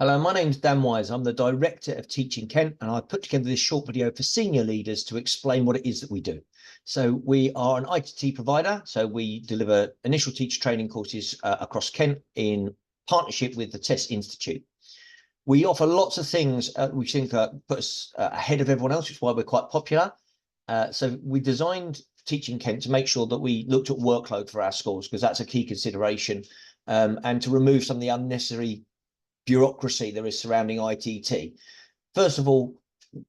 Hello, my name's Dan Wise. I'm the Director of Teaching Kent, and I put together this short video for senior leaders to explain what it is that we do. So we are an ITT provider. So we deliver initial teacher training courses across Kent in partnership with the Test Institute. We offer lots of things we think put us ahead of everyone else, which is why we're quite popular. So we designed Teaching Kent to make sure that we looked at workload for our schools, because that's a key consideration, and to remove some of the unnecessary bureaucracy there is surrounding ITT. First of all,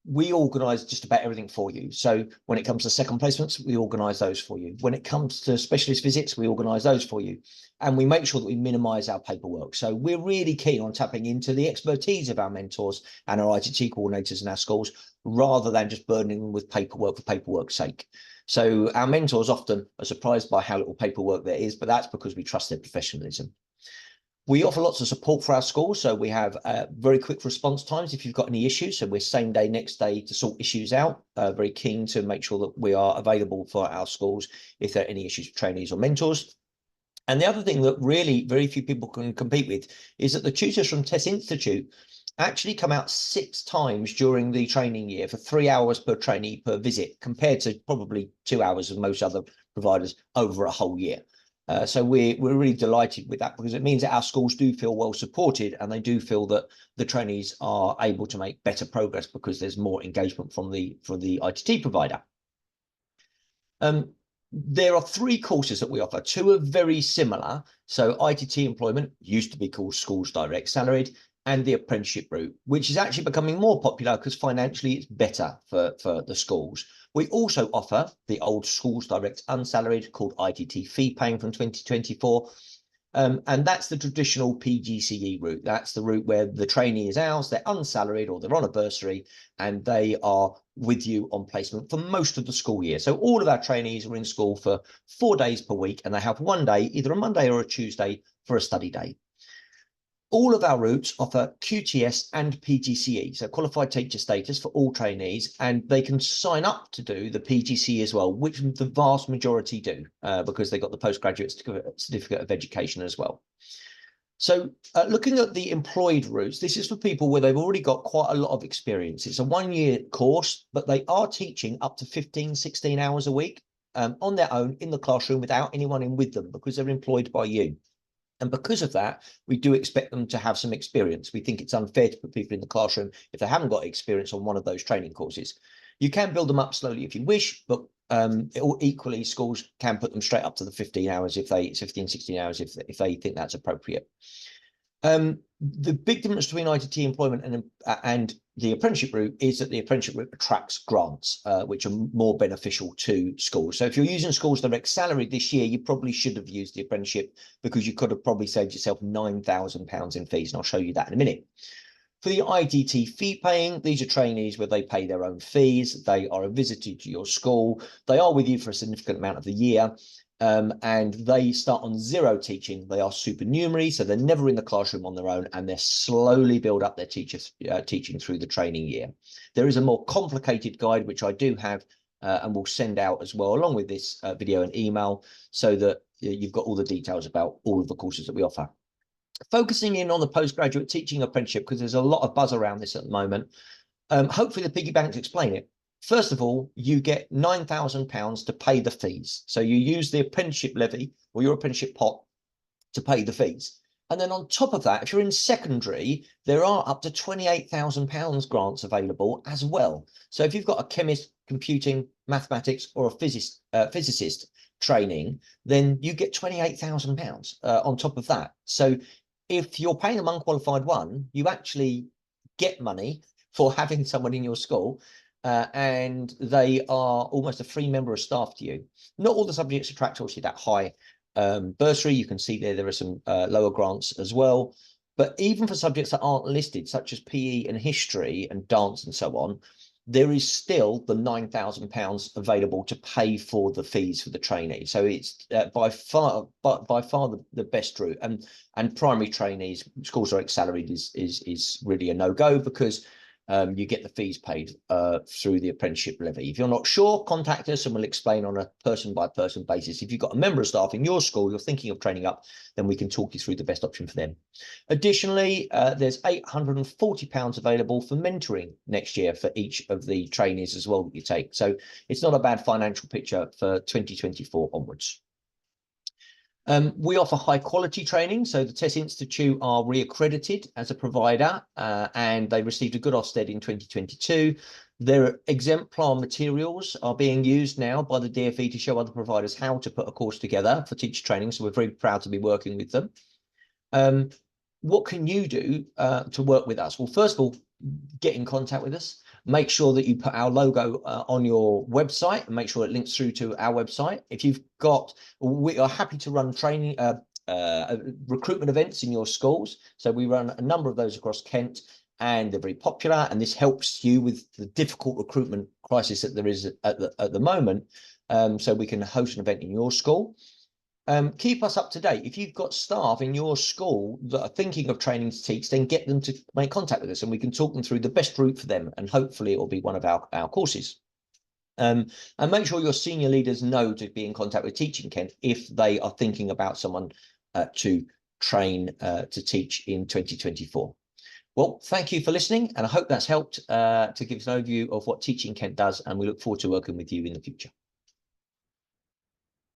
we organise just about everything for you. So when it comes to second placements, we organise those for you. When it comes to specialist visits, we organise those for you. And we make sure that we minimise our paperwork. So we're really keen on tapping into the expertise of our mentors and our ITT coordinators in our schools, rather than just burdening them with paperwork for paperwork's sake. So our mentors often are surprised by how little paperwork there is, but that's because we trust their professionalism. We offer lots of support for our schools, so we have very quick response times if you've got any issues. So we're same day, next day to sort issues out. Very keen to make sure that we are available for our schools if there are any issues with trainees or mentors. And the other thing that really very few people can compete with is that the tutors from Test Institute actually come out 6 times during the training year for 3 hours per trainee per visit, compared to probably 2 hours of most other providers over a whole year. So we're really delighted with that, because it means that our schools do feel well supported, and they do feel that the trainees are able to make better progress because there's more engagement from the ITT provider. There are 3 courses that we offer. 2 are very similar. So ITT employment used to be called Schools Direct Salaried, and the apprenticeship route, which is actually becoming more popular because financially it's better for the schools. We also offer the old Schools Direct Unsalaried, called ITT Fee Paying, from 2024. And that's the traditional PGCE route. That's the route where the trainee is ours, they're unsalaried or they're on a bursary, and they are with you on placement for most of the school year. So all of our trainees are in school for 4 days per week, and they have one day, either a Monday or a Tuesday, for a study day. All of our routes offer QTS and PGCE, so qualified teacher status for all trainees, and they can sign up to do the PGCE as well, which the vast majority do, because they've got the postgraduate certificate of education as well. So looking at the employed routes, this is for people where they've already got quite a lot of experience. It's a 1-year course, but they are teaching up to 15, 16 hours a week on their own in the classroom without anyone in with them, because they're employed by you. And because of that, we do expect them to have some experience. We think it's unfair to put people in the classroom if they haven't got experience on one of those training courses. You can build them up slowly if you wish, but equally, schools can put them straight up to the 15 hours if they 15, 16 hours if they think that's appropriate. The big difference between ITT employment and the apprenticeship route is that the apprenticeship route attracts grants, which are more beneficial to schools. So if you're using Schools Direct Salary this year, you probably should have used the apprenticeship, because you could have probably saved yourself £9,000 in fees, and I'll show you that in a minute. For the ITT Fee Paying, these are trainees where they pay their own fees. They are a visitor to your school. They are with you for a significant amount of the year. And they start on 0 teaching. They are supernumerary, so they're never in the classroom on their own, and they're slowly build up their teaching through the training year. There is a more complicated guide, which I do have and will send out as well, along with this video and email, so that you've got all the details about all of the courses that we offer. Focusing in on the postgraduate teaching apprenticeship, because there's a lot of buzz around this at the moment. Hopefully the piggy banks explain it. First of all, you get £9,000 to pay the fees. So you use the apprenticeship levy or your apprenticeship pot to pay the fees. And then on top of that, if you're in secondary, there are up to £28,000 grants available as well. So if you've got a chemist, computing, mathematics, or a physicist training, then you get £28,000 on top of that. So if you're paying an unqualified one, you actually get money for having someone in your school. And they are almost a free member of staff to you. Not all the subjects attract obviously that high bursary. You can see there are some lower grants as well. But even for subjects that aren't listed, such as PE and history and dance and so on, there is still the £9,000 available to pay for the fees for the trainee. So it's by far the best route. And primary trainees, Schools Direct Salaried is really a no-go, because you get the fees paid through the apprenticeship levy. If you're not sure, contact us and we'll explain on a person-by-person basis. If you've got a member of staff in your school you're thinking of training up, then we can talk you through the best option for them. Additionally, there's £840 available for mentoring next year for each of the trainees as well that you take. So it's not a bad financial picture for 2024 onwards. We offer high quality training. So the TESS Institute are re-accredited as a provider and they received a good Ofsted in 2022. Their exemplar materials are being used now by the DfE to show other providers how to put a course together for teacher training. So we're very proud to be working with them. What can you do to work with us? Well, first of all, get in contact with us. Make sure that you put our logo on your website and make sure it links through to our website. If you've got, we are happy to run training, recruitment events in your schools. So we run a number of those across Kent and they're very popular. And this helps you with the difficult recruitment crisis that there is at the moment. So we can host an event in your school. Keep us up to date. If you've got staff in your school that are thinking of training to teach, then get them to make contact with us and we can talk them through the best route for them. And hopefully it will be one of our courses. And make sure your senior leaders know to be in contact with Teaching Kent if they are thinking about someone to train to teach in 2024. Well, thank you for listening. And I hope that's helped to give us an overview of what Teaching Kent does. And we look forward to working with you in the future.